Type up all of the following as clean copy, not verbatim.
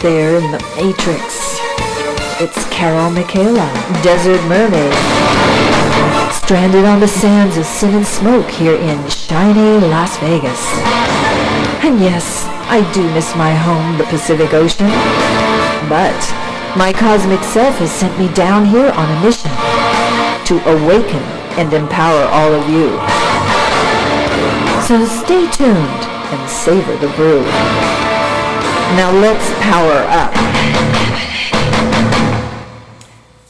there in the Matrix. It's Carole Michaella, Desert Mermaid, stranded on the sands of sin and smoke here in shiny Las Vegas. And yes, I do miss my home, the Pacific Ocean, but my cosmic self has sent me down here on a mission to awaken and empower all of you. So stay tuned and savor the brew. Now let's power up.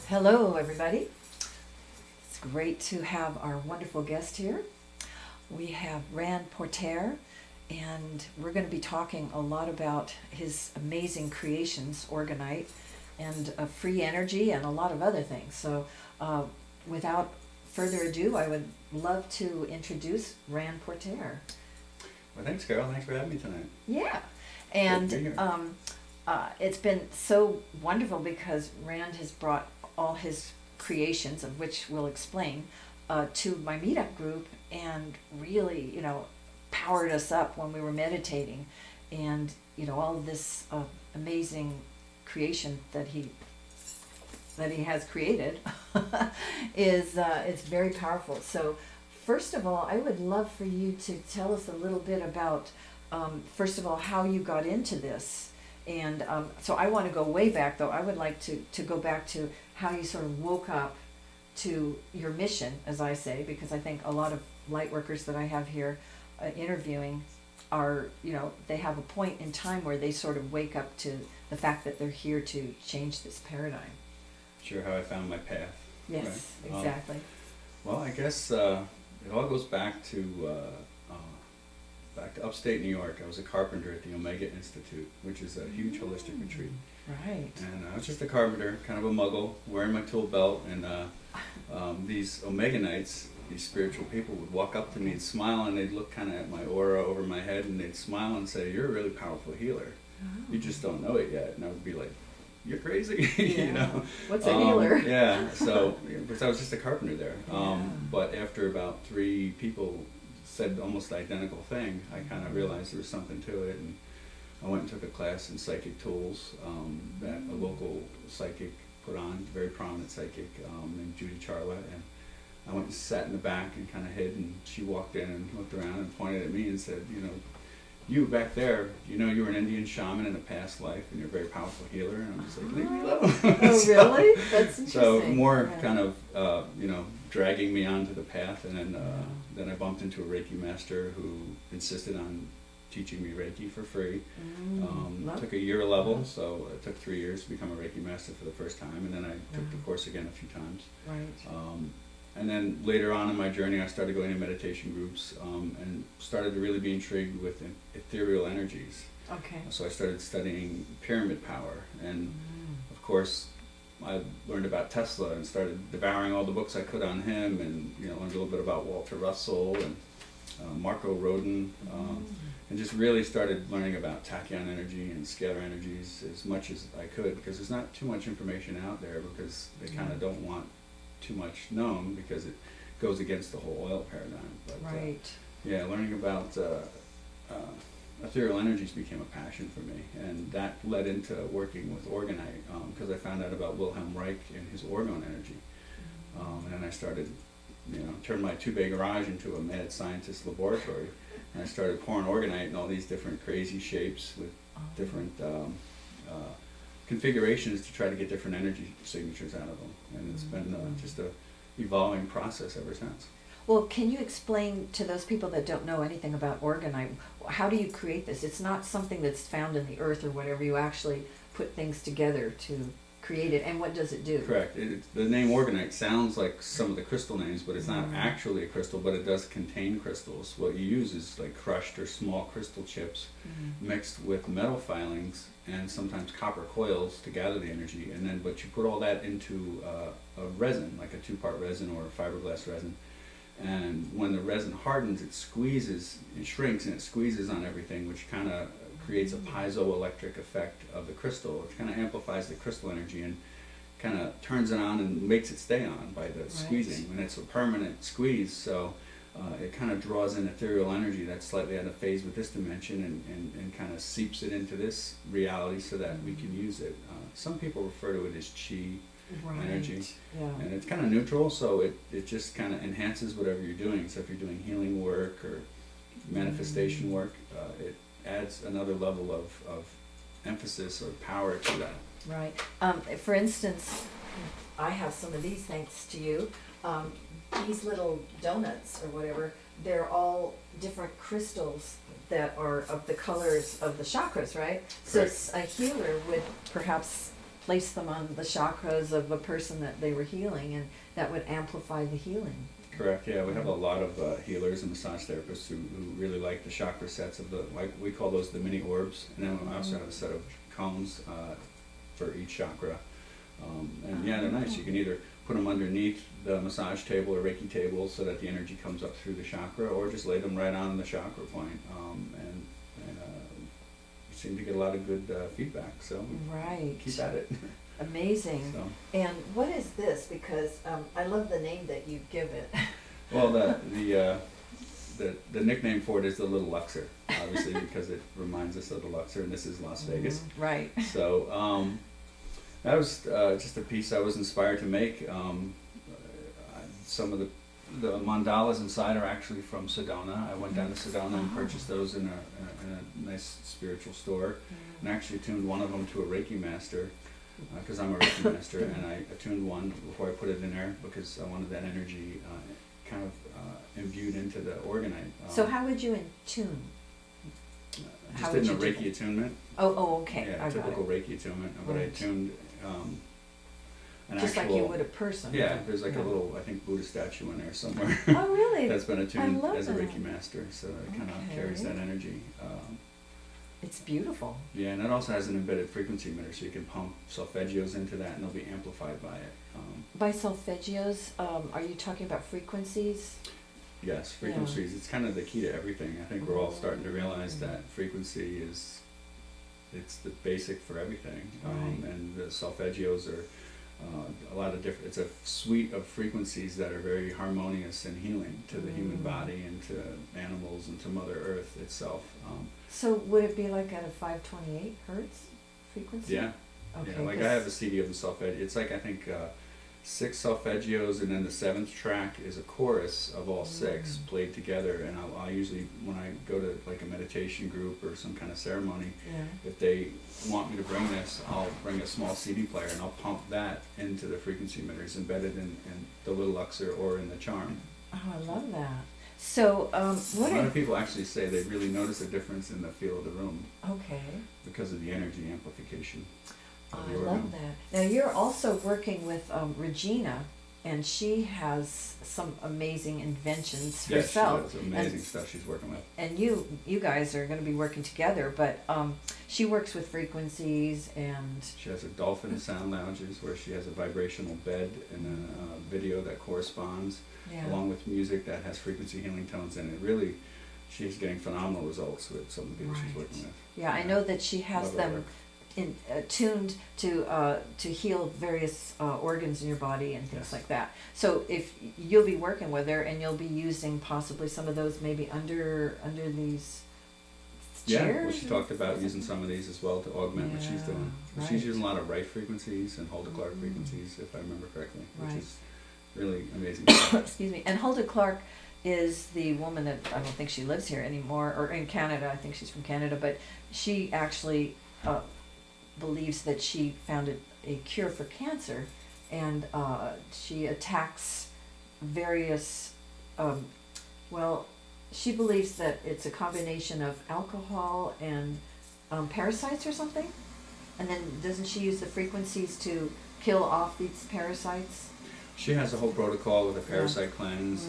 Hello, everybody. It's great to have our wonderful guest here. We have Rand Portere, and we're going to be talking a lot about his amazing creations, Orgonite, and free energy, and a lot of other things. So without further ado, I would love to introduce Rand Portere. Well, thanks, Carole. Thanks for having me tonight. Yeah, and it's been so wonderful because Rand has brought all his creations, of which we'll explain, to my meetup group, and really, powered us up when we were meditating, and all of this amazing creation that he has created is very powerful. So first of all, I would love for you to tell us a little bit about first of all how you got into this, and so I want to go way back, though. I would like to go back to how you sort of woke up to your mission, as I say, because I think a lot of light workers that I have here interviewing are, they have a point in time where they sort of wake up to the fact that they're here to change this paradigm. Sure, how I found my path. Yes, right? Exactly. Well, I guess it all goes back to upstate New York. I was a carpenter at the Omega Institute, which is a huge holistic retreat. Right. And I was just a carpenter, kind of a muggle, wearing my tool belt, and these Omeganites, these spiritual people, would walk up to me and smile, and they'd look kind of at my aura over my head, and they'd smile and say, "You're a really powerful healer. Oh. You just don't know it yet." And I would be like, "You're crazy." Yeah. What's a healer? Yeah, so because I was just a carpenter there. But after about 3 people said almost the identical thing, I kind of realized there was something to it, and I went and took a class in psychic tools that a local psychic put on, a very prominent psychic named Judy Charla, and I went and sat in the back and kind of hid, and she walked in and looked around and pointed at me and said, "You back there, you were an Indian shaman in a past life, and you're a very powerful healer." And I was like, "Leave me alone." Oh, really? That's interesting. So more kind of, dragging me onto the path, and then I bumped into a Reiki master who insisted on teaching me Reiki for free. Took a year level, so it took 3 years to become a Reiki master for the first time, and then I took the course again a few times. Right. And then later on in my journey, I started going to meditation groups and started to really be intrigued with ethereal energies. Okay. So I started studying pyramid power, and of course I learned about Tesla and started devouring all the books I could on him, and learned a little bit about Walter Russell and Marco Rodin, and just really started learning about tachyon energy and scalar energies as much as I could, because there's not too much information out there, because they kind of don't want too much known because it goes against the whole oil paradigm. But, right. Learning about ethereal energies became a passion for me, and that led into working with Orgonite, because I found out about Wilhelm Reich and his orgone energy, and then I started, turned my 2-bay garage into a mad scientist laboratory, and I started pouring Orgonite in all these different crazy shapes with different configurations to try to get different energy signatures out of them, and it's been just a evolving process ever since. Well, can you explain to those people that don't know anything about Orgonite, how do you create this? It's not something that's found in the earth or whatever. You actually put things together to create it, and what does it do? Correct. The name Orgonite sounds like some of the crystal names, but it's not actually a crystal, but it does contain crystals. What you use is like crushed or small crystal chips mixed with metal filings and sometimes copper coils to gather the energy, but you put all that into a resin, like a 2-part resin or a fiberglass resin. And when the resin hardens, it squeezes, it shrinks, and it squeezes on everything, which kind of creates a piezoelectric effect of the crystal, which kind of amplifies the crystal energy and kind of turns it on and makes it stay on by the squeezing. And it's a permanent squeeze, so it kind of draws in ethereal energy that's slightly out of phase with this dimension and kind of seeps it into this reality so that we can use it. Some people refer to it as chi energy, and it's kind of neutral, so it just kind of enhances whatever you're doing. So if you're doing healing work or manifestation work, it adds another level of emphasis or power to that. Right. For instance, I have some of these thanks to you. These little donuts or whatever, they're all different crystals that are of the colors of the chakras, right? So a healer would perhaps place them on the chakras of a person that they were healing, and that would amplify the healing. Correct, yeah, we have a lot of healers and massage therapists who really like the chakra sets of like we call those the mini orbs, and then we also have a set of cones for each chakra. And yeah, they're nice. You can either put them underneath the massage table or Reiki table so that the energy comes up through the chakra, or just lay them right on the chakra point. And we seem to get a lot of good feedback, so keep at it. Amazing. So. And what is this? Because I love the name that you give it. Well, the nickname for it is the Little Luxor, obviously, because it reminds us of the Luxor, and this is Las Vegas. Right. So that was just a piece I was inspired to make. Some of the mandalas inside are actually from Sedona. I went down to Sedona and purchased those in a nice spiritual store, and actually attuned one of them to a Reiki master, because I'm a Reiki master, and I attuned one before I put it in there because I wanted that energy kind of imbued into the Orgonite. So how would you attune? Just did a Reiki attunement. Oh, okay. Yeah, I typical Reiki attunement, but I attuned an just actual, like you would a person. Yeah, there's like a little, I think, Buddha statue in there somewhere. Oh, really? That's been attuned I love as a that. Reiki master, so it kind of carries that energy. It's beautiful. Yeah, and it also has an embedded frequency emitter, so you can pump solfeggios into that, and they'll be amplified by it. By solfeggios, are you talking about frequencies? Yes, frequencies. It's kind of the key to everything. I think we're all starting to realize that frequency it's the basic for everything. And the solfeggios are a lot of different, it's a suite of frequencies that are very harmonious and healing to the human body and to animals and to Mother Earth itself. So would it be like at a 528 hertz frequency? Yeah. Okay. Yeah, like I have a CD of the solfeggio. It's like, I think, 6 solfeggios, and then the 7th track is a chorus of all 6 played together. And I'll usually, when I go to like a meditation group or some kind of ceremony, if they want me to bring this, I'll bring a small CD player and I'll pump that into the frequency emitters embedded in the Little Luxor or in the charm. Oh, I love that. So, a lot of people actually say they really notice a difference in the feel of the room. Okay. Because of the energy amplification. I love that. Now you're also working with Regina, and she has some amazing inventions herself. Yes, she has amazing stuff she's working with. And you guys are going to be working together, but she works with frequencies and... She has a dolphin sound lounges where she has a vibrational bed and a video that corresponds, along with music that has frequency healing tones in it. Really, she's getting phenomenal results with some of the people she's working with. Yeah, I know that she has them tuned to heal various organs in your body and things like that. So if you'll be working with her, and you'll be using possibly some of those maybe under these chairs. Yeah, well, she talked about using some of these as well to augment what she's doing. She's using a lot of right frequencies and Hulda Clark frequencies, if I remember correctly, which is really amazing. Excuse me. And Hulda Clark is the woman that, I don't think she lives here anymore, or in Canada. I think she's from Canada, but she actually believes that she found a cure for cancer, and she attacks various, she believes that it's a combination of alcohol and parasites or something, and then doesn't she use the frequencies to kill off these parasites? She has a whole protocol with a parasite cleanse,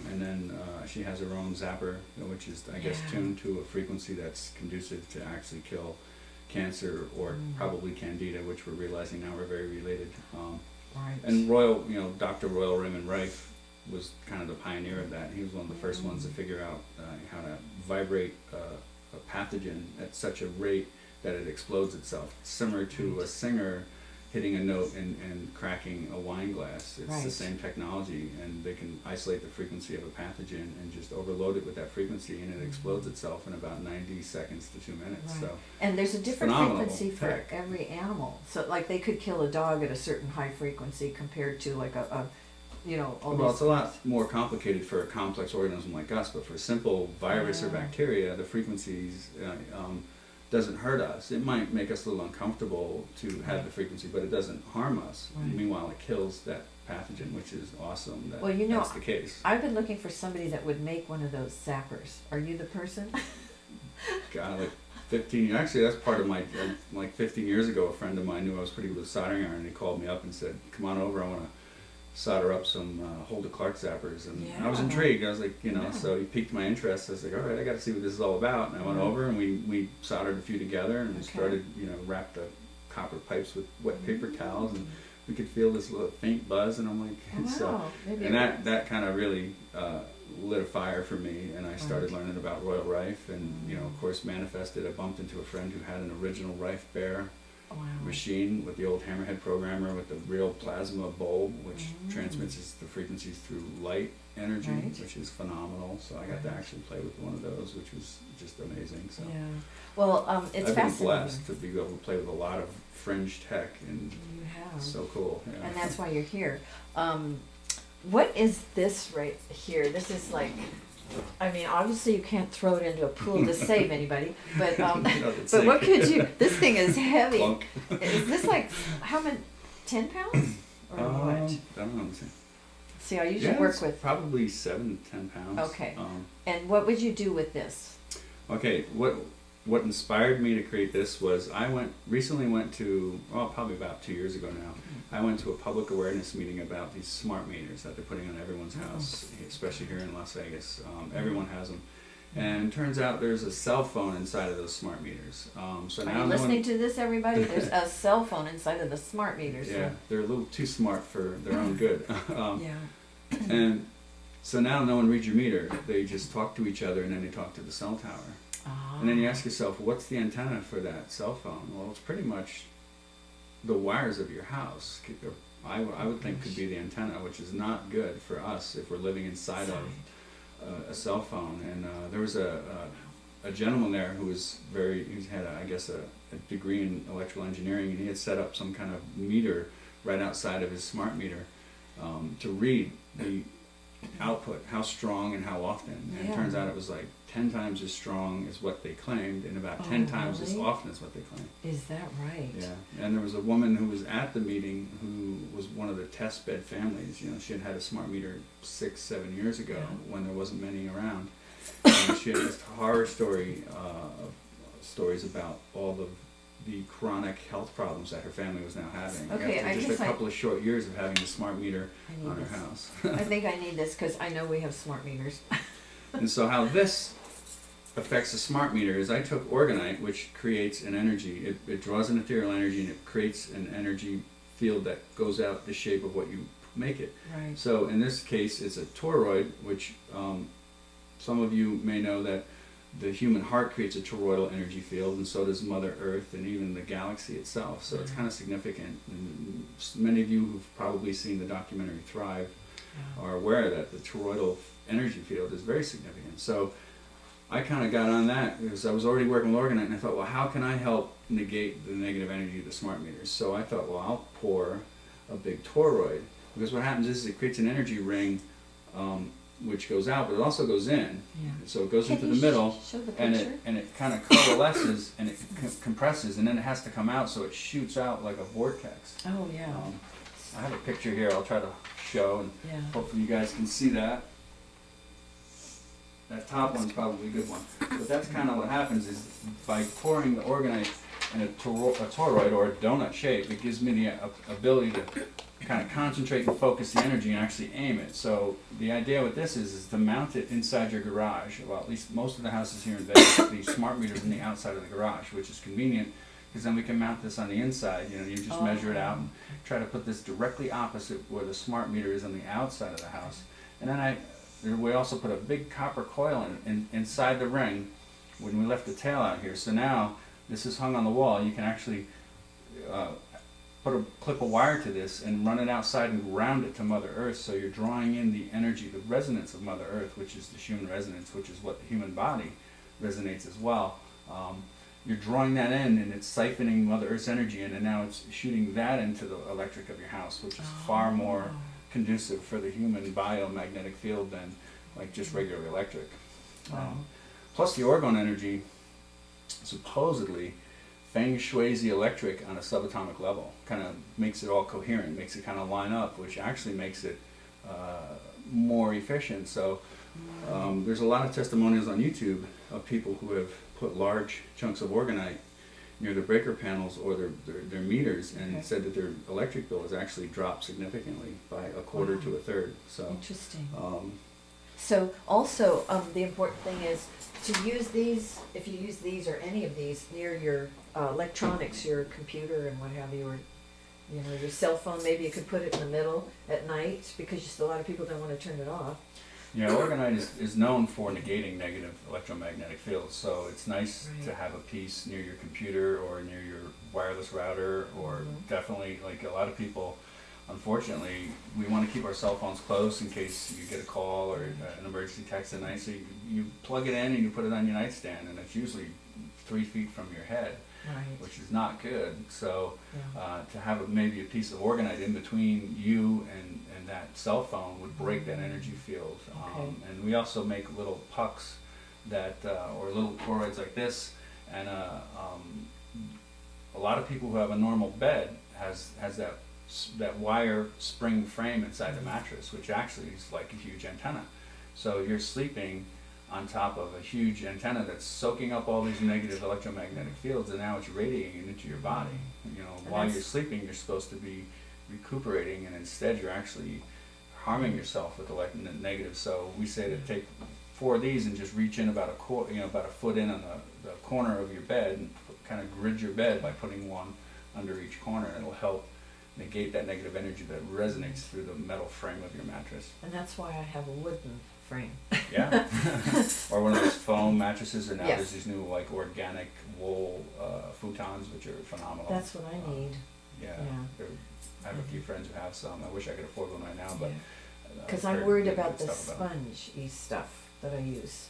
and then she has her own zapper, which is, I guess, tuned to a frequency that's conducive to actually kill cancer or probably candida, which we're realizing now are very related. And Dr. Royal Raymond Rife was kind of the pioneer of that. He was one of the first ones to figure out how to vibrate a pathogen at such a rate that it explodes itself, similar to a singer hitting a note and cracking a wine glass. It's the Right. same technology, and they can isolate the frequency of a pathogen and just overload it with that frequency, and it explodes itself in about 90 seconds to 2 minutes. Right. So And there's a different phenomenal frequency for tech. every animal. So like they could kill a dog at a certain high frequency compared to like a you know, all Well, these it's a lot more complicated for a complex organism like us, but for a simple virus or Yeah. bacteria, the frequencies doesn't hurt us. It might make us a little uncomfortable to have the frequency, but it doesn't harm us. Right. Meanwhile, it kills that pathogen, which is awesome that Well, you know, that's the case. I've been looking for somebody that would make one of those zappers. Are you the person? God, like 15, actually that's part of my, like 15 years ago, a friend of mine knew I was pretty good with soldering iron, and he called me up and said, come on over, I want to solder up some Holder Clark zappers, and I was Yeah. intrigued. I was like, you know, Yeah. so he piqued my interest. I was like, all right, I got to see what this is all about. And I went Yeah. over and we soldered a few together and we Okay. started, you know, wrapped the copper pipes with wet paper towels, and Mm. we could feel this little faint buzz, and I'm like, Oh, so, wow. Maybe and it that kind of really lit a fire for me, and I started learning about Royal Rife, and you know, of course, manifested. I bumped into a friend who had an original Rife Bear wow. machine with the old Hammerhead programmer with the real plasma bulb, which Mm. transmits the frequencies through light energy, Right. which is phenomenal. So I got to Right. actually play with one of those, which was just amazing. So Yeah. Well, it's I've been fascinating. blessed to be able to play with a lot of fringe tech, and You have. it's so cool. Yeah. And that's why you're here. What is this right here? This is like, I mean, obviously you can't throw it into a pool to save anybody, but No, it's but what like- could you? This thing is heavy. Clunk. Is this like how many? 10 pounds or what? I don't know. See, I usually Yeah, work it's with. probably 7 to 10 pounds. Okay. And what would you do with this? Okay, what inspired me to create this was I recently went to, well, probably about 2 years ago now, I went to a public awareness meeting about these smart meters that they're putting on everyone's house, especially here in Las Vegas. Everyone has them. And it turns out there's a cell phone inside of those smart meters. So Are now you no listening one, to this, everybody? There's a cell phone inside of the smart meters. yeah, they're a little too smart for their own good. Yeah. And so now no one reads your meter. They just talk to each other, and then they talk to the cell tower. And then you ask yourself, what's the antenna for that cell phone? Well, it's pretty much the wires of your house. I would think could be the antenna, which is not good for us if we're living inside of a cell phone. And there was a gentleman there who was he had I guess a degree in electrical engineering, and he had set up some kind of meter right outside of his smart meter to read the output, how strong and how often. And it turns out it was like 10 times as strong as what they claimed, and about 10 times as really? often as what they claimed. Is that right? Yeah, and there was a woman who was at the meeting who was one of the test bed families. You know, she had a smart meter 6-7 years ago when there wasn't many around. And she had this horror stories about all the chronic health problems that her family was now having. Okay, after I just guess a couple of short years of having a smart meter I need on her this. house. I think I need this because I know we have smart meters. And so how this affects the smart meter is I took Orgonite, which creates an energy. It draws an ethereal energy, and it creates an energy field that goes out the shape of what you make it. Right. So in this case, it's a toroid, which some of you may know that the human heart creates a toroidal energy field, and so does Mother Earth and even the galaxy itself. So it's kind of significant. And many of you who've probably seen the documentary Thrive are aware that the toroidal energy field is very significant. So I kind of got on that because I was already working with Orgonite, and I thought, well, how can I help negate the negative energy of the smart meters? So I thought, well, I'll pour a big toroid, because what happens is it creates an energy ring which goes out, but it also goes in. Yeah. So it goes Can into you the middle, show the and picture? it kind of coalesces and it compresses, and then it has to come out, so it shoots out like a vortex. Oh yeah. I have a picture here I'll try to show, and Yeah. hopefully you guys can see that. That top one's probably a good one. But that's kind of what happens is by pouring the Orgonite in a toroid or a donut shape, it gives me the ability to kind of concentrate and focus the energy and actually aim it. So the idea with this is to mount it inside your garage. Well, at least most of the houses here in Vegas, the smart meters in the outside of the garage, which is convenient because then we can mount this on the inside. You know, you just measure it out and try to put this directly opposite where the smart meter is on the outside of the house. And then we also put a big copper coil inside the ring when we left the tail out here. So now this is hung on the wall. You can actually clip a wire to this and run it outside and ground it to Mother Earth, so you're drawing in the energy, the resonance of Mother Earth, which is the human resonance, which is what the human body resonates as well. You're drawing that in, and it's siphoning Mother Earth's energy in, and now it's shooting that into the electric of your house, which is far more conducive for the human biomagnetic field than like just regular electric. Plus the orgone energy supposedly feng shui's the electric on a subatomic level, kind of makes it all coherent, makes it kind of line up, which actually makes it more efficient. So there's a lot of testimonials on YouTube of people who have put large chunks of orgonite near their breaker panels or their meters, and said that their electric bill has actually dropped significantly by a quarter to a third. So interesting. So also, the important thing is to use these, if you use these or any of these near your electronics, your computer and what have you, or you know, your cell phone, maybe you could put it in the middle at night, because just a lot of people don't want to turn it off. Yeah, orgonite is known for negating negative electromagnetic fields, so it's nice to have a piece near your computer or near your wireless router, or definitely, like a lot of people, unfortunately, we want to keep our cell phones close in case you get a call or an emergency text at night, so you plug it in and you put it on your nightstand, and it's usually 3 feet from your head, which is not good. So to have maybe a piece of orgonite in between you and that cell phone would break that energy field. And we also make little pucks that, or little toroids like this, and a lot of people who have a normal bed has that wire spring frame inside the mattress, which actually is like a huge antenna. So you're sleeping on top of a huge antenna that's soaking up all these negative electromagnetic fields, and now it's radiating into your body. You know, and while you're sleeping, you're supposed to be recuperating, and instead you're actually harming yourself with the negative. So we say to take 4 of these and just reach in about a foot in on the corner of your bed, and kind of grid your bed by putting one under each corner, and it'll help negate that negative energy that resonates through the metal frame of your mattress. And that's why I have a wooden frame. Yeah. Or one of those foam mattresses, or now there's these new like organic wool futons, which are phenomenal. That's what I need. I have a few friends who have some. I wish I could afford one right now, but because I'm worried about the sponge-y stuff that I use.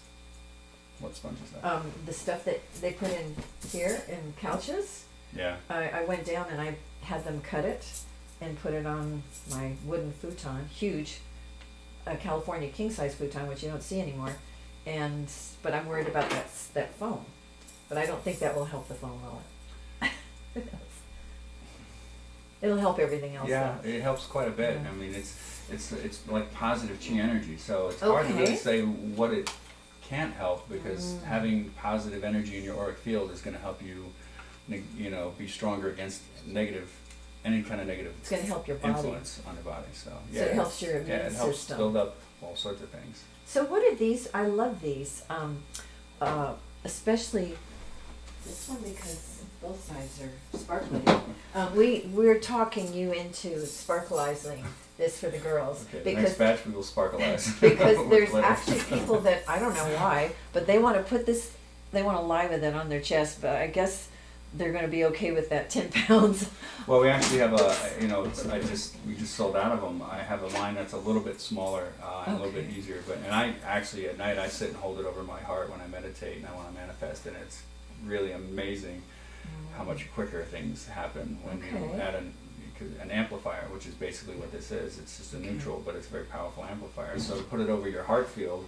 What sponge is that? The stuff that they put in here in couches. Yeah. I went down and I had them cut it and put it on my wooden futon, huge, a California king-size futon, which you don't see anymore. But I'm worried about that foam. But I don't think that will help the foam, will it? It'll help everything else. Yeah, though. it helps quite a bit. I mean, it's like positive chi energy, so it's hard to really say what it can't help, because having positive energy in your auric field is going to help you, be stronger against any kind of negative. It's going to help your body. Influence on your body. So it helps your immune system. Yeah, it helps system. build up all sorts of things. So what are these? I love these, especially this one, because both sides are sparkly. We're talking you into sparkleizing this for the girls. Okay, because the next batch we will sparkleize. Because there's actually people that, I don't know why, but they want to put this, they want to lie with it on their chest, but I guess they're going to be okay with that 10 pounds. Well, we actually have we just sold out of them. I have a line that's a little bit smaller and a little bit easier, and I actually at night I sit and hold it over my heart when I meditate and I want to manifest, and it's really amazing how much quicker things happen when you add an amplifier, which is basically what this is. It's just a neutral, but it's a very powerful amplifier. So put it over your heart field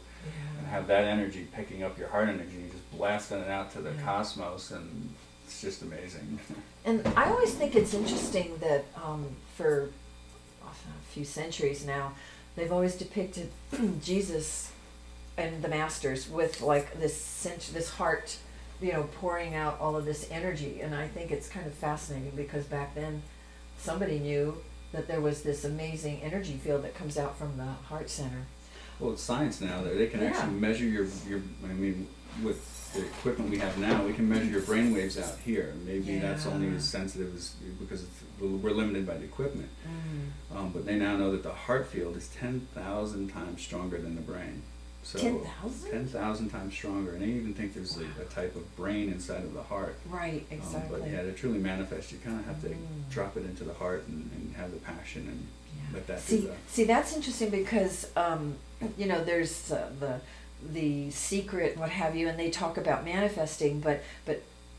and have that energy picking up your heart energy and just blasting it out to the cosmos, and it's just amazing. And I always think it's interesting that for a few centuries now, they've always depicted Jesus and the masters with like this heart, pouring out all of this energy. And I think it's kind of fascinating, because back then somebody knew that there was this amazing energy field that comes out from the heart center. Well, it's science now. They can actually measure your with the equipment we have now, we can measure your brain waves out here. Maybe that's only as sensitive as, because we're limited by the equipment. But they now know that the heart field is 10,000 times stronger than the brain. So 10,000? 10,000 times stronger, and I even think there's a type of brain inside of the heart. Right, exactly. But yeah, to truly manifest, you kind of have to drop it into the heart and have the passion and let that do that. See, that's interesting because you know, there's the secret and what have you, and they talk about manifesting, but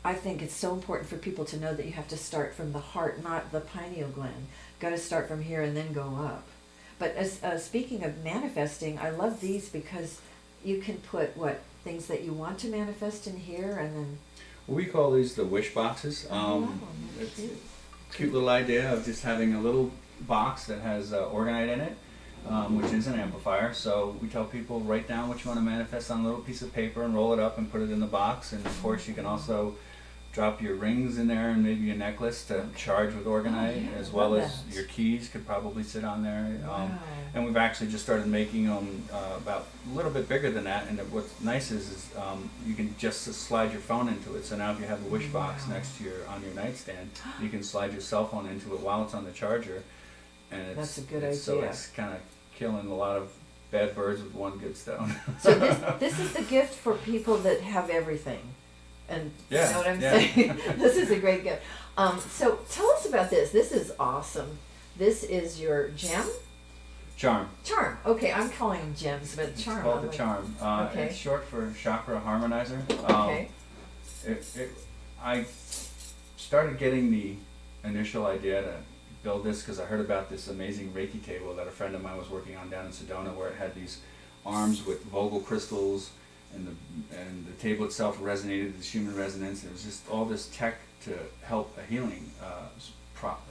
I think it's so important for people to know that you have to start from the heart, not the pineal gland. Got to start from here and then go up. But as speaking of manifesting, I love these because you can put things that you want to manifest in here, and then. Well, we call these the wish boxes. It's cute. a cute little idea of just having a little box that has Orgonite in it, which is an amplifier. So we tell people, write down what you want to manifest on a little piece of paper and roll it up and put it in the box. And of course, you can also drop your rings in there and maybe a necklace to charge with Orgonite, as well as your keys could probably sit on there. And we've actually just started making them about a little bit bigger than that. And what's nice is you can just slide your phone into it. So now if you have a wish box next to on your nightstand, you can slide your cell phone into it while it's on the charger. And That's a good idea. So it's kind of killing a lot of bad birds with one good stone. So this is the gift for people that have everything. And you know what I'm saying? This is a great gift. So tell us about this. This is awesome. This is your gem? Charm. Charm. Okay, I'm calling them gems, but charm. It's called the charm. Okay. It's short for chakra harmonizer. Okay. I started getting the initial idea to build this because I heard about this amazing Reiki table that a friend of mine was working on down in Sedona, where it had these arms with Vogel crystals, and the table itself resonated with this human resonance. It was just all this tech to help a healing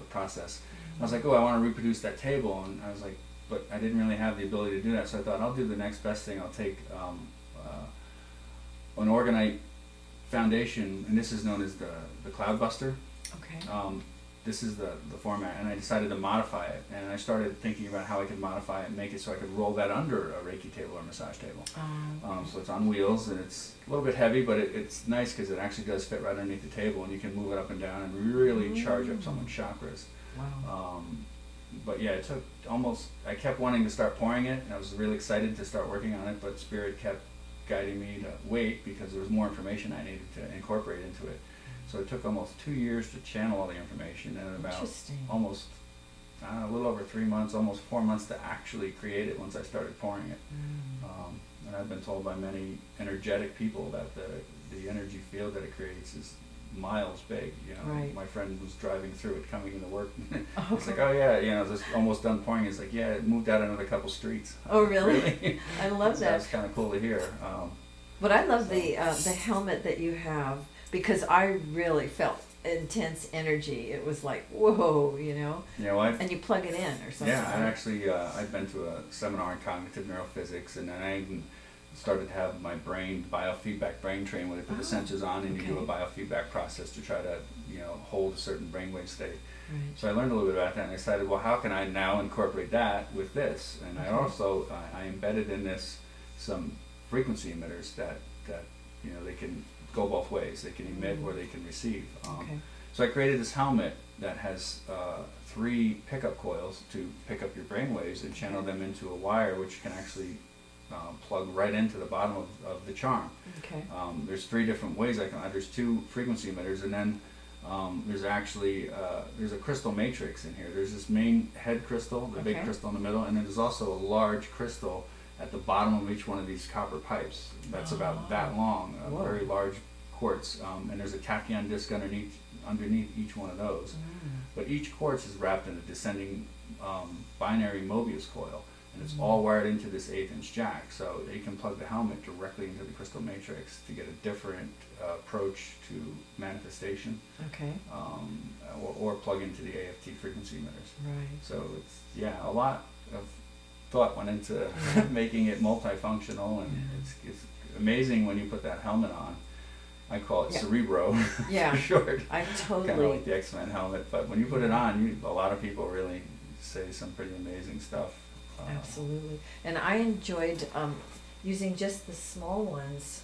process. I was like, oh, I want to reproduce that table, and I was like, but I didn't really have the ability to do that, so I thought I'll do the next best thing. I'll take an Orgonite foundation, and this is known as the Cloud Buster. Okay. This is the format, and I decided to modify it, and I started thinking about how I could modify it and make it so I could roll that under a Reiki table or massage table. So it's on wheels, and it's a little bit heavy, but it's nice because it actually does fit right underneath the table, and you can move it up and down and really charge up someone's chakras. Wow. But yeah, it took I kept wanting to start pouring it, and I was really excited to start working on it, but Spirit kept guiding me to wait because there was more information I needed to incorporate into it. So it took almost 2 years to channel all the information, and about almost a little over 3 months, almost 4 months to actually create it once I started pouring it. And I've been told by many energetic people that the energy field that it creates is miles big. You know, my friend was driving through it coming into work. It's like, oh yeah, you know, just almost done pouring. It's like, yeah, it moved out another couple streets. Oh really? I love that. That's kind of cool to hear. But I love the helmet that you have, because I really felt intense energy. It was like, whoa, you know? And you plug it in or something. Yeah, I actually, I've been to a seminar in cognitive neurophysics, and then I even started to have my biofeedback brain train, where they put the sensors on and you do a biofeedback process to try to, hold a certain brainwave state. Right. So I learned a little bit about that, and I decided, well, how can I now incorporate that with this? And I also, I embedded in this some frequency emitters that they can go both ways. They can emit or they can receive. So I created this helmet that has 3 pickup coils to pick up your brain waves and channel them into a wire, which can actually plug right into the bottom of the charm. There's 3 different ways there's 2 frequency emitters, and then there's actually there's a crystal matrix in here. There's this main head crystal, the big crystal in the middle, and then there's also a large crystal at the bottom of each one of these copper pipes that's about that long, a very large quartz, and there's a tachyon disc underneath each one of those. But each quartz is wrapped in a descending binary Mobius coil, and it's all wired into this 1/8" jack, so you can plug the helmet directly into the crystal matrix to get a different approach to manifestation, or plug into the AFT frequency emitters. So it's a lot of thought went into making it multifunctional, and it's amazing when you put that helmet on. I call it Cerebro for short. I totally. Kind of like the X-Men helmet, but when you put it on, a lot of people really say some pretty amazing stuff. Absolutely. And I enjoyed using just the small ones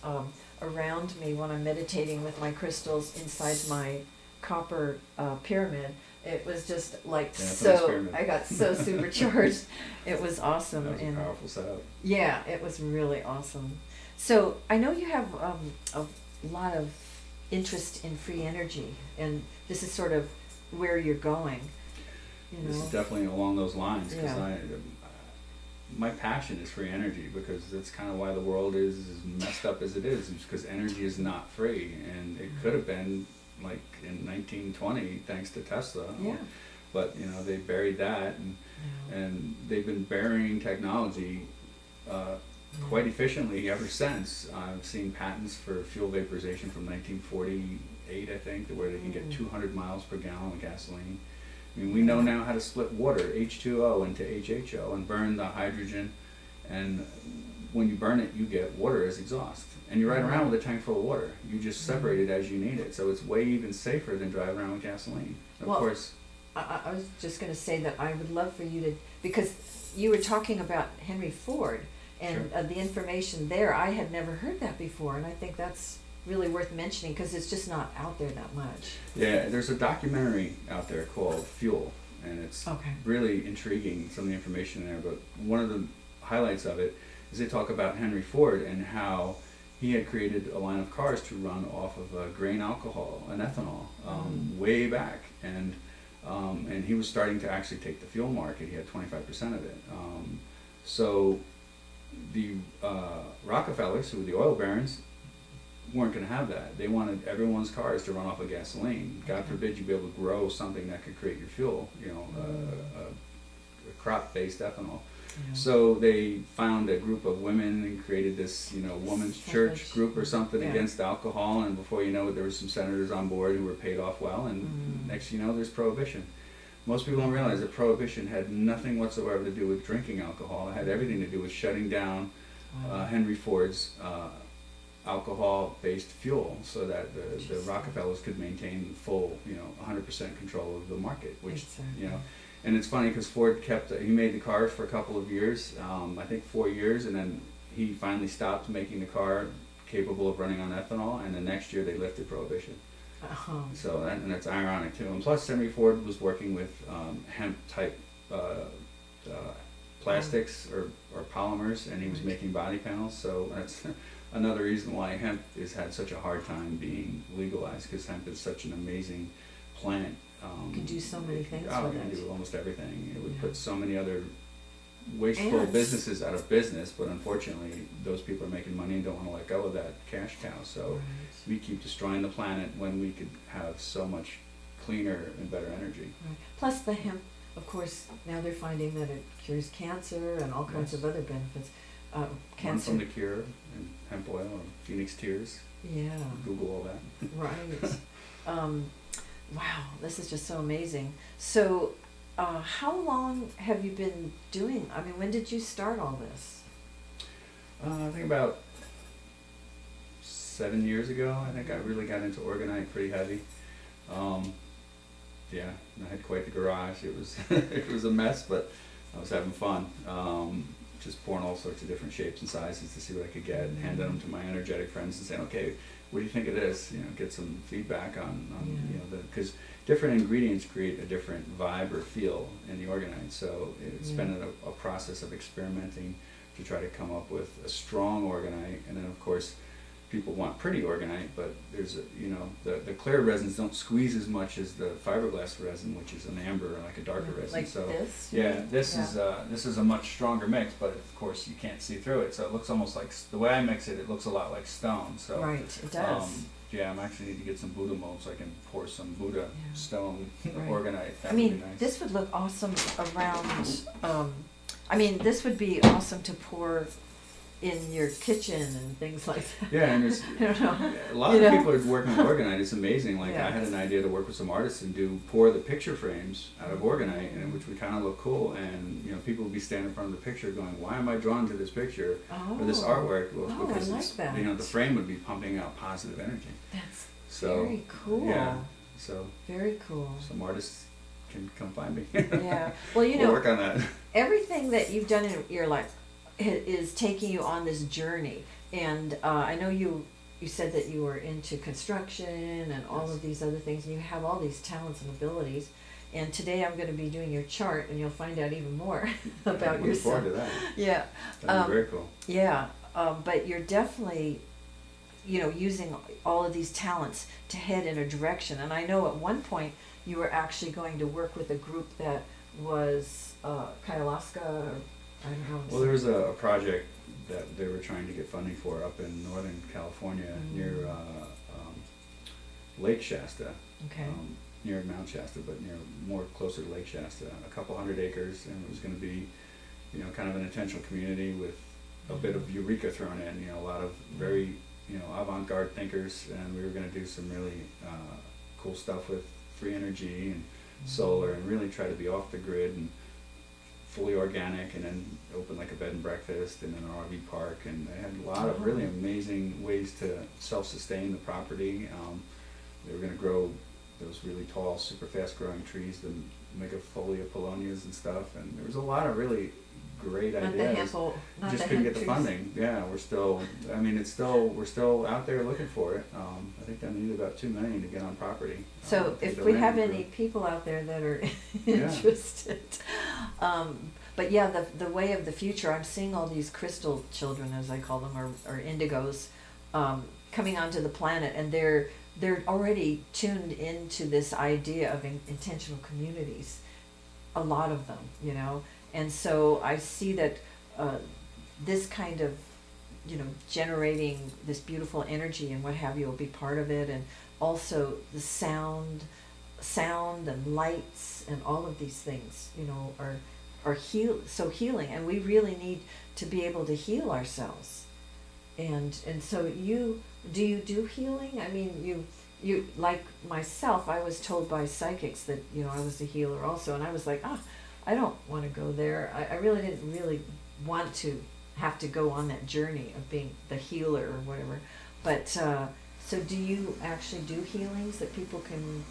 around me when I'm meditating with my crystals inside my copper pyramid. It was just like Yeah, it's an so, experiment. I got so supercharged. It was awesome. That was a And powerful setup. yeah, it was really awesome. So I know you have a lot of interest in free energy, and this is sort of where you're going. You This know, is definitely along those lines because Yeah. my passion is free energy because that's kind of why the world is as messed up as it is because energy is not free, and it could have been like in 1920 thanks to Tesla. Yeah. But you know they buried that, and they've been burying technology quite efficiently ever since. I've seen patents for fuel vaporization from 1948, I think, where they can get 200 miles per gallon of gasoline. I mean, we know now how to split water, H2O, into HHO and burn the hydrogen, and when you burn it, you get water as exhaust. And you ride around with a tank full of water. You just separate it as you need it, so it's way even safer than driving around with gasoline. Of Well, course. I was just going to say that I would love for you to, because you were talking about Henry Ford and Sure. the information there. I had never heard that before, and I think that's really worth mentioning because it's just not out there that much. Yeah, there's a documentary out there called Fuel, and it's Okay. really intriguing, some of the information there, but one of the highlights of it is they talk about Henry Ford and how he had created a line of cars to run off of grain alcohol and ethanol way back, and he was starting to actually take the fuel market. He had 25% of it. So the Rockefellers, who were the oil barons, weren't going to have that. They wanted everyone's cars to run off of gasoline. God forbid you be able to grow something that could create your fuel, you know, a crop-based ethanol. Yeah. So they found a group of women and created this, you know, women's church Suffrage. group or something Yeah. against alcohol, and before you know it, there were some senators on board who were paid off well, and next you know, there's prohibition. Most people don't realize that prohibition had nothing whatsoever to do with drinking alcohol. It had everything to do with shutting down Henry Ford's alcohol-based fuel, so that the Rockefellers could maintain full, you know, 100% control of the market, which, Exactly. you know, and it's funny because Ford he made the cars for a couple of years, I think 4 years, and then he finally stopped making the car capable of running on ethanol, and the next year they lifted prohibition. So and that's ironic too. And plus, Henry Ford was working with hemp-type plastics or polymers, and he was making body panels. So that's another reason why hemp has had such a hard time being legalized, because hemp is such an amazing plant. You can do so many things Oh, with you can it. do almost everything. It would Yeah. put so many other wasteful And- businesses out of business, but unfortunately, those people are making money and don't want to let go of that cash cow. So Right. we keep destroying the planet when we could have so much cleaner and better energy. Right. Plus the hemp, of course, now they're finding that it cures cancer and all kinds Yes. of other benefits. One Cancer. from the Cure and hemp oil and Phoenix Tears. Yeah. Google all that. Right. Wow, this is just so amazing. So, how long have you been doing? I mean, when did you start all this? I think about 7 years ago. I think I really got into Orgonite pretty heavy. Yeah, I had quite the garage. It was it was a mess, but I was having fun. Just pouring all sorts of different shapes and sizes to see what I could get, and handing them to my energetic friends and saying, okay, what do you think of this? You know, get some feedback on you know, because different ingredients create a different vibe or feel in the Orgonite. So it's been a process of experimenting to try to come up with a strong Orgonite, and then of course people want pretty Orgonite, but there's you know, the clear resins don't squeeze as much as the fiberglass resin, which is an amber, like a darker resin. Like so this? yeah, this is a much stronger mix, but of course you can't see through it, so it looks almost like, the way I mix it, it looks a lot like stone. So Right, it does. yeah, I actually need to get some Buddha molds so I can pour some Buddha stone Right. Orgonite. That I mean, would be nice. this would look awesome around, I mean, this would be awesome to pour in your kitchen and things like that. Yeah, and there's I don't know. a lot You of know? people are working with Orgonite. It's amazing. Like Yeah. I had an idea to work with some artists and pour the picture frames out of Orgonite, and which would kind of look cool. And you know, people would be standing in front of the picture, going, "Why am I drawn to this picture or this artwork?" Well, Oh, because I like it's, that. you know, the frame would be pumping out positive energy. That's So very cool. yeah, so Very cool. some artists can come find me. Yeah. Well, you We'll know, work on that. everything that you've done in your life is taking you on this journey. And I know you said that you were into construction and all of these other things, and you have all these talents and abilities. And today I'm going to be doing your chart, and you'll find out even more about Look yourself. forward to that. Yeah. That'd be very cool. Yeah, but you're definitely, using all of these talents to head in a direction. And I know at one point you were actually going to work with a group that was Kailaska, or I don't know. Well, there was a project that they were trying to get funding for up in Northern California near Lake Shasta. Okay. Near Mount Shasta, but more closer to Lake Shasta, a couple 100 acres, and it was going to be, kind of an intentional community with a bit of eureka thrown in, a lot of very, avant-garde thinkers, and we were going to do some really cool stuff with free energy and solar, and really try to be off the grid and fully organic, and then open like a bed and breakfast and an RV park, and they had a lot of really amazing ways to self-sustain the property. They were going to grow those really tall, super fast growing trees, the megafolia polonias and stuff, and there was a lot of really great Not ideas. the handful, not Just the couldn't hand get the trees. funding. Yeah, we're still out there looking for it. I think I need about $2 million to get on property. So to if the we land have group. any people out there that are Yeah. interested, but yeah, the way of the future, I'm seeing all these crystal children, as I call them, or indigos, coming onto the planet, and they're already tuned into this idea of intentional communities, a lot of them, and so I see that this kind of, generating this beautiful energy and what have you will be part of it, and also the sound and lights and all of these things, are so healing, and we really need to be able to heal ourselves. And so do you do healing? I mean, you like myself, I was told by psychics that, I was a healer also, and I was like, I don't want to go there. I really didn't really want to have to go on that journey of being the healer or whatever. But so do you actually do healings that people can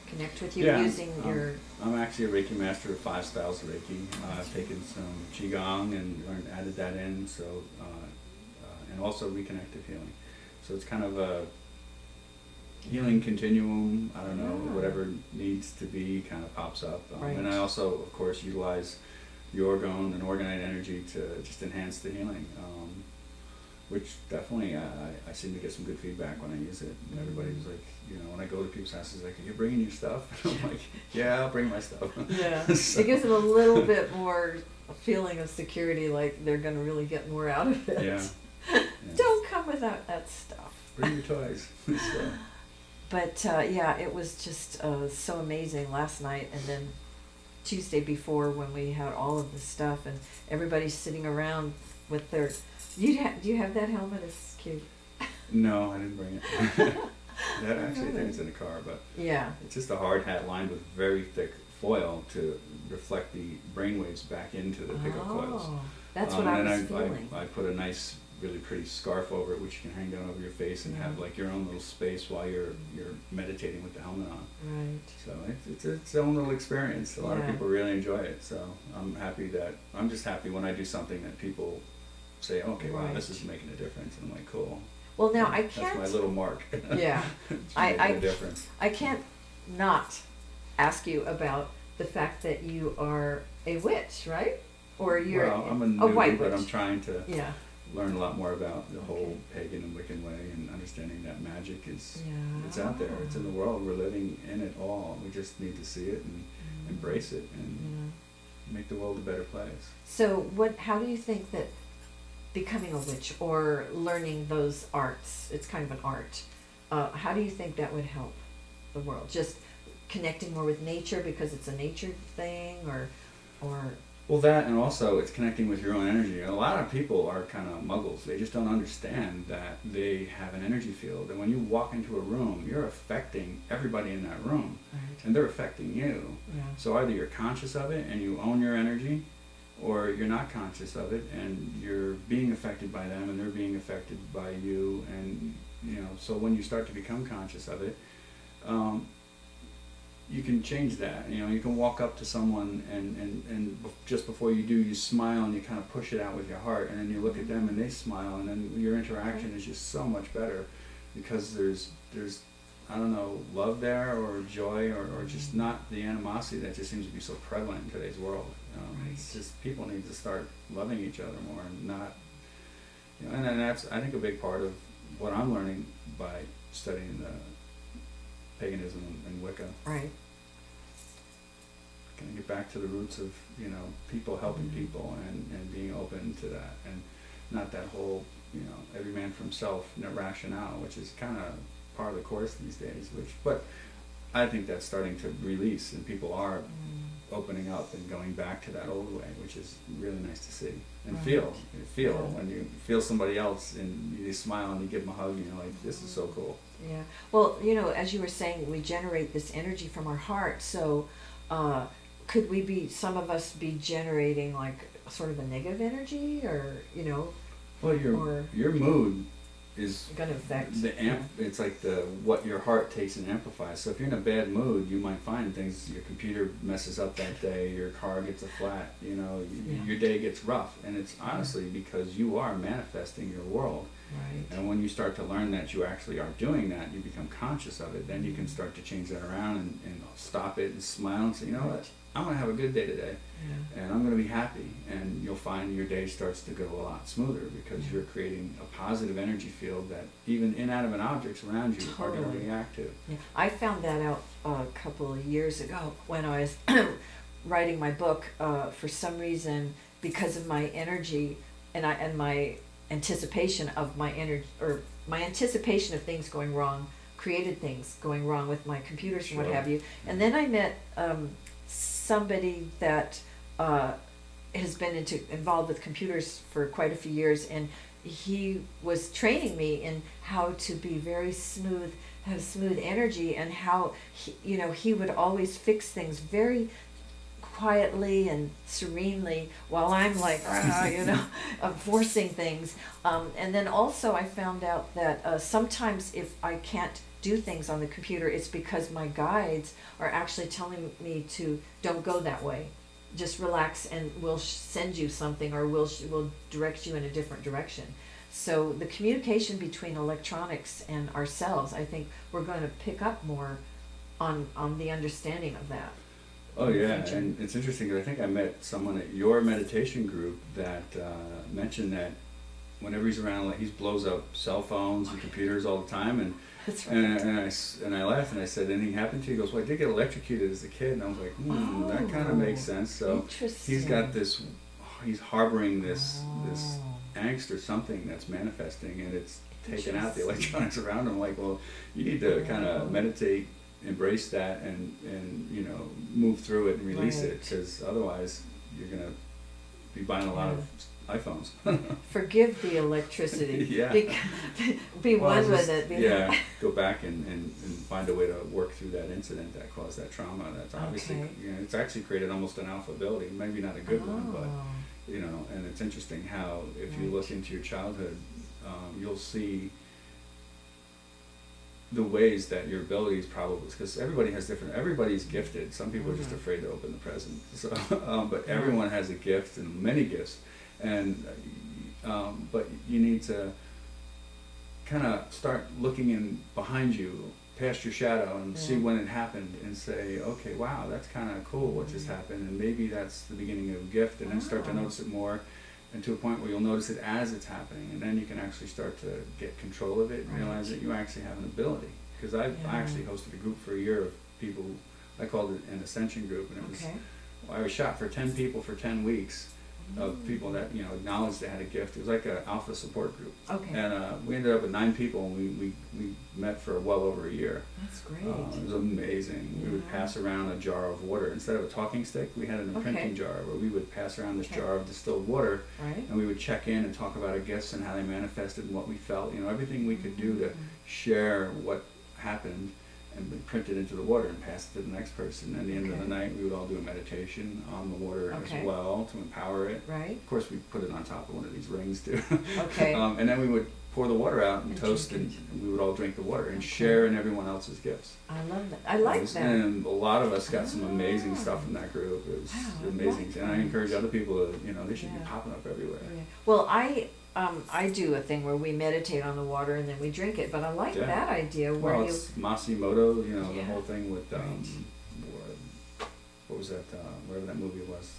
connect with you using your... I'm actually a Reiki master of 5 styles of Reiki. I've taken some Qigong and added that in, so and also reconnective healing. So it's kind of a healing continuum. I don't know, whatever needs to be kind of pops up. Right. And I also, of course, utilize the orgone and Orgonite energy to just enhance the healing, which definitely I seem to get some good feedback when I use it. And everybody's like, when I go to people's houses, like, are you bringing your stuff? And I'm like, yeah, I'll bring my stuff. Yeah, So- it gives them a little bit more a feeling of security, like they're going to really get more out of it. Yeah. Don't come without that stuff. Bring your toys. So, But yeah, it was just so amazing last night, and then Tuesday before when we had all of this stuff, and everybody's sitting around with their... Do you have that helmet? It's cute. no, I didn't bring it. That actually, I think it's in the car, but Yeah. it's just a hard hat lined with very thick foil to reflect the brainwaves back into the pickup coils. Oh, that's what I and was then feeling. I put a nice, really pretty scarf over it, which you can hang down over your face and have like your own little space while you're meditating with the helmet on. Right. So it's its own little experience. A lot of Yeah. people really enjoy it. So I'm just happy when I do something that people say, okay, wow, this is making a difference. And I'm like, cool. Well, now I That's can't... my little mark. Yeah. It's I- making a difference. I can't not ask you about the fact that you are a witch, right? Or you're Well, I'm a a white newbie, but witch. I'm trying to Yeah. learn a lot more about the whole pagan and Wiccan way, and understanding that magic is it's out there. It's in the world. We're living in it all. We just need to see it and embrace it and make the world a better place. So how do you think that becoming a witch or learning those arts, it's kind of an art, how do you think that would help the world? Just connecting more with nature because it's a nature thing, or Well, that, and also it's connecting with your own energy. A lot of people are kind of muggles. They just don't understand that they have an energy field, and when you walk into a room, you're affecting everybody in that room, and they're affecting you. Yeah. So either you're conscious of it and you own your energy, or you're not conscious of it and you're being affected by them and they're being affected by you. And so when you start to become conscious of it, you can change that. You can walk up to someone and just before you do, you smile and you kind of push it out with your heart, and then you look at them and they smile, and then your interaction is just so much better because there's I don't know, love there or joy or just not the animosity that just seems to be so prevalent in today's world. It's just people need to start loving each other more and not, you know, and then that's, I think, a big part of what I'm learning by studying the paganism and Wicca. Right. Can I get back to the roots of, you know, people helping people and being open to that, and not that whole, you know, every man for himself, no rationale, which is kind of part of the course these days. But I think that's starting to release, and people are opening up and going back to that old way, which is really nice to see and feel. You feel when you feel somebody else and you smile and you give them a hug, and you're like, this is so cool. Yeah. Well, you know, as you were saying, we generate this energy from our heart. So, could we be, some of us be generating like sort of a negative energy, or, you know? Well, your mood is going to affect the it's like what your heart takes and amplifies. So if you're in a bad mood, you might find things, your computer messes up that day, your car gets a flat, you know, your day gets rough, and it's honestly because you are manifesting your world. Right. And when you start to learn that you actually are doing that, you become conscious of it, then you can start to change that around and stop it and smile and say, you know what, I'm going to have a good day today, and I'm going to be happy, and you'll find your day starts to go a lot smoother because you're creating a positive energy field that even inanimate objects around you are going to react to. Yeah. I found that out a couple of years ago when I was writing my book. For some reason, because of my energy and my anticipation of my energy, or my anticipation of things going wrong, created things going wrong with my computers and what have you. And then I met somebody that has been involved with computers for quite a few years, and he was training me in how to be very smooth, have smooth energy, and how he would always fix things very quietly and serenely while I'm like forcing things, and then also I found out that sometimes if I can't do things on the computer, it's because my guides are actually telling me to don't go that way, just relax, and we'll send you something, or we'll direct you in a different direction. So the communication between electronics and ourselves, I think we're going to pick up more on the understanding of that. Oh yeah, and it's interesting because I think I met someone at your meditation group that mentioned that whenever he's around, like, he blows up cell phones and computers all the time, and that's right. and I laughed and I said, "Anything happened to you?" He goes, "Well, I did get electrocuted as a kid," and I was like, that kind of makes sense. So he's got this, he's harboring this angst or something that's manifesting, and it's taking out the electronics around him. Like, well, you need to kind of meditate, embrace that, and you know, move through it and release it, because otherwise you're gonna be buying a lot of iPhones. Forgive the electricity. Be one with it. Go back and find a way to work through that incident that caused that trauma. That's obviously, you know, it's actually created almost an alpha ability. Maybe not a good one, but you know, and it's interesting how if you look into your childhood, you'll see the ways that your abilities probably, because everybody's gifted. Some people are just afraid to open the present. So, but everyone has a gift and many gifts. And but you need to kind of start looking in behind you, past your shadow, and see when it happened, and say, okay, wow, that's kind of cool what just happened, and maybe that's the beginning of a gift, and then start to notice it more, and to a point where you'll notice it as it's happening, and then you can actually start to get control of it and realize that you actually have an ability. Because I actually hosted a group for a year of people. I called it an ascension group, and it was I was shot for 10 people for 10 weeks. Of people that, you know, acknowledged they had a gift. It was like an alpha support group. And we ended up with 9 people, and we met for well over a year. That's great. It was amazing. We would pass around a jar of water. Instead of a talking stick, we had an imprinting jar where we would pass around this jar of distilled water, and we would check in and talk about our gifts and how they manifested and what we felt. You know, everything we could do to share what happened, and we print it into the water and pass it to the next person. And at the end of the night, we would all do a meditation on the water as well to empower it. Of course, we put it on top of one of these rings too. And then we would pour the water out and toast, and we would all drink the water and share in everyone else's gifts. I love that. I like that. And a lot of us got some amazing stuff from that group. It was amazing. And I encourage other people to, you know, they should be popping up everywhere. Well, I I do a thing where we meditate on the water and then we drink it, but I like Yeah. that idea where Well, you, it's Masimoto, you know, the Yeah. whole thing with, Right. what was that, whatever that movie was.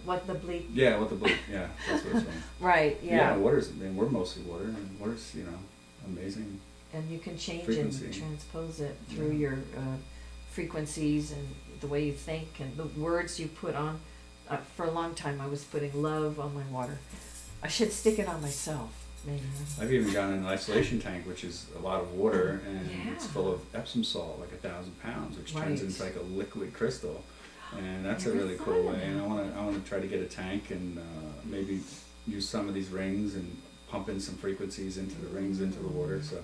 what the bleak, Yeah, what the bleep, yeah, that's what it's from. right, yeah. Water's, I mean, we're mostly water, and water's, you know, amazing. And you can change Frequency. and transpose it through Yeah. your frequencies and the way you think and the words you put on. For a long time, I was putting love on my water. I should stick it on myself, maybe. I've even gone in an isolation tank, which is a lot of water, and it's Yeah. full of Epsom salt, like 1,000 pounds, which turns Right. into like a liquid crystal. And that's a Never really thought cool of way. And that. I wanna try to get a tank and maybe use some of these rings and pump in some frequencies into the rings, into the water. So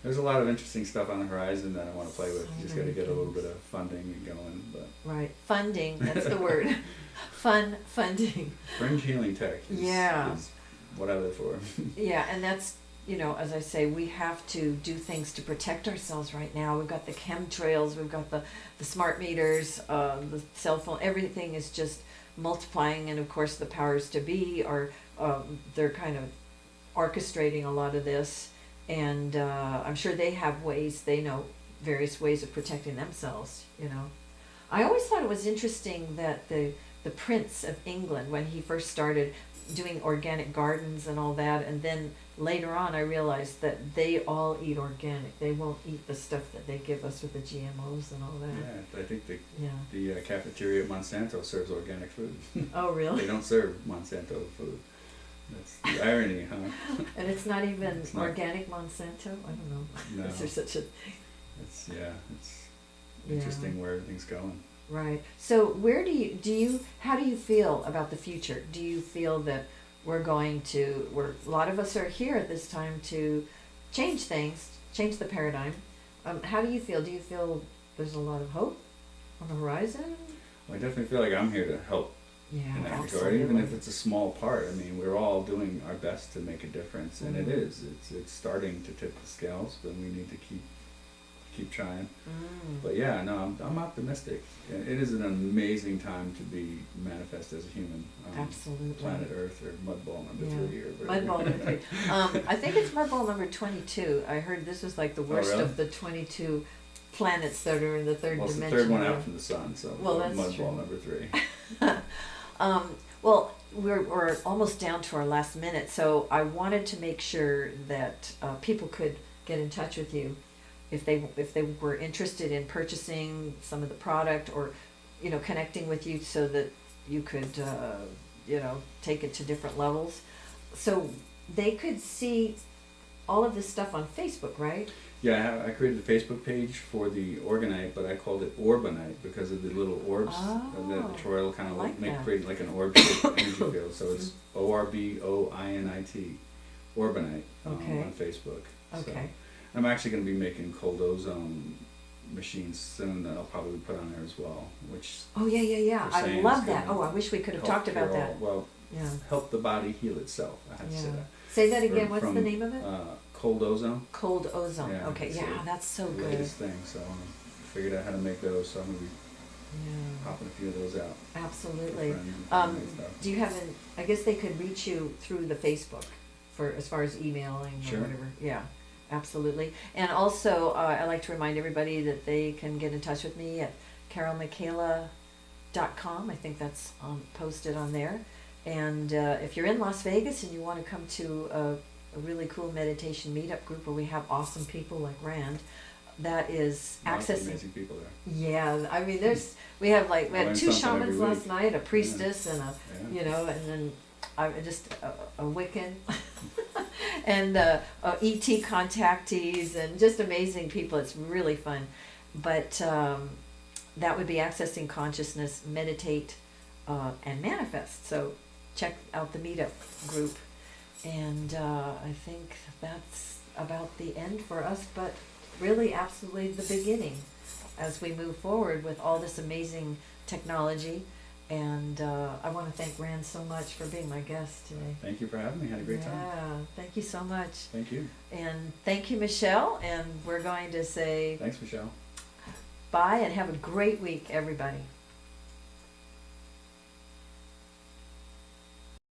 there's a lot of interesting stuff on the horizon that I want to play with. So Just got to many get a little things. bit of funding and going. But Right, funding, that's the word. Funding. fringe healing tech Yeah. is what I live for. Yeah, and that's, you know, as I say, we have to do things to protect ourselves right now. We've got the chemtrails, we've got the smart meters, the cell phone, everything is just multiplying, and of course the powers to be are, they're kind of orchestrating a lot of this, and I'm sure they have ways, they know various ways of protecting themselves, you know. I always thought it was interesting that the Prince of England, when he first started doing organic gardens and all that, and then later on I realized that they all eat organic. They won't eat the stuff that they give us with the GMOs and all that. Yeah, I think Yeah. the cafeteria at Monsanto serves organic food. Oh, really? They don't serve Monsanto food. That's the irony, huh? And it's not even It's not. organic Monsanto? I don't know. No. Is there such a... It's Yeah. interesting where everything's going. Right. So where how do you feel about the future? Do you feel that a lot of us are here at this time to change things, change the paradigm? How do you feel? Do you feel there's a lot of hope on the horizon? Well, I definitely feel like I'm here to help Yeah, in that regard, absolutely. even if it's a small part. I mean, we're all doing our best to make a difference, and it Mhm. is. It's starting to tip the scales, but we need to keep trying. Mm. But yeah, no, I'm optimistic. It is an amazing time to be manifest as a human on Absolutely. planet Earth, or mudball number Yeah. 3 or whatever. Mudball number 3. I think it's mudball number 22. I heard this was like the worst really? of the 22 planets that are in the third Well, it's the dimension. third one out from the sun, so Well, that's mudball true. number 3. Well, we're almost down to our last minute, so I wanted to make sure that people could get in touch with you if they were interested in purchasing some of the product, or connecting with you so that you could take it to different levels. So they could see all of this stuff on Facebook, right? Yeah, I created a Facebook page for the Orgonite, but I called it Orbonite because of the little orbs that Troy will kind of like that. create like an orb-shaped energy field. So it's ORBOINIT, Orbonite, Okay. on Facebook. Okay. So I'm actually going to be making cold ozone machines soon that I'll probably put on there as well, which Oh yeah. They're I saying love it's that. gonna Oh, I wish we could have help talked about cure that. all- Well, Yeah. help the body heal itself. I have to say Yeah. that. Say that again. What's From, the name of it? Cold ozone. Cold ozone. Yeah, Okay. it's Yeah, a that's so the good. latest thing. So I figured out how to make those. So I'm gonna be Yeah. popping a few of those out. for Absolutely. friends and family and stuff. Do you have an? I guess they could reach you through the Facebook, for as far as emailing Sure. or whatever. Yeah, absolutely. And also, I like to remind everybody that they can get in touch with me at carolemichaella.com. I think that's posted on there. And if you're in Las Vegas and you want to come to a really cool meditation meetup group where we have awesome people like Rand, that is Lots of accessing. amazing people there. Yeah, I mean, we had I 2 learn something shamans every last week. night, a priestess and a, Yeah. and then I just a Wiccan, and ET contactees, and just amazing people. It's really fun, but that would be accessing consciousness, meditate, and manifest. So check out the meetup group, and I think that's about the end for us, but really absolutely the beginning as we move forward with all this amazing technology. And I want to thank Rand so much for being my guest today. Thank you for having me. Had a great time. Yeah, thank you so much. Thank you. And thank you, Michelle. And we're going to say Thanks, Michelle. bye and have a great week, everybody.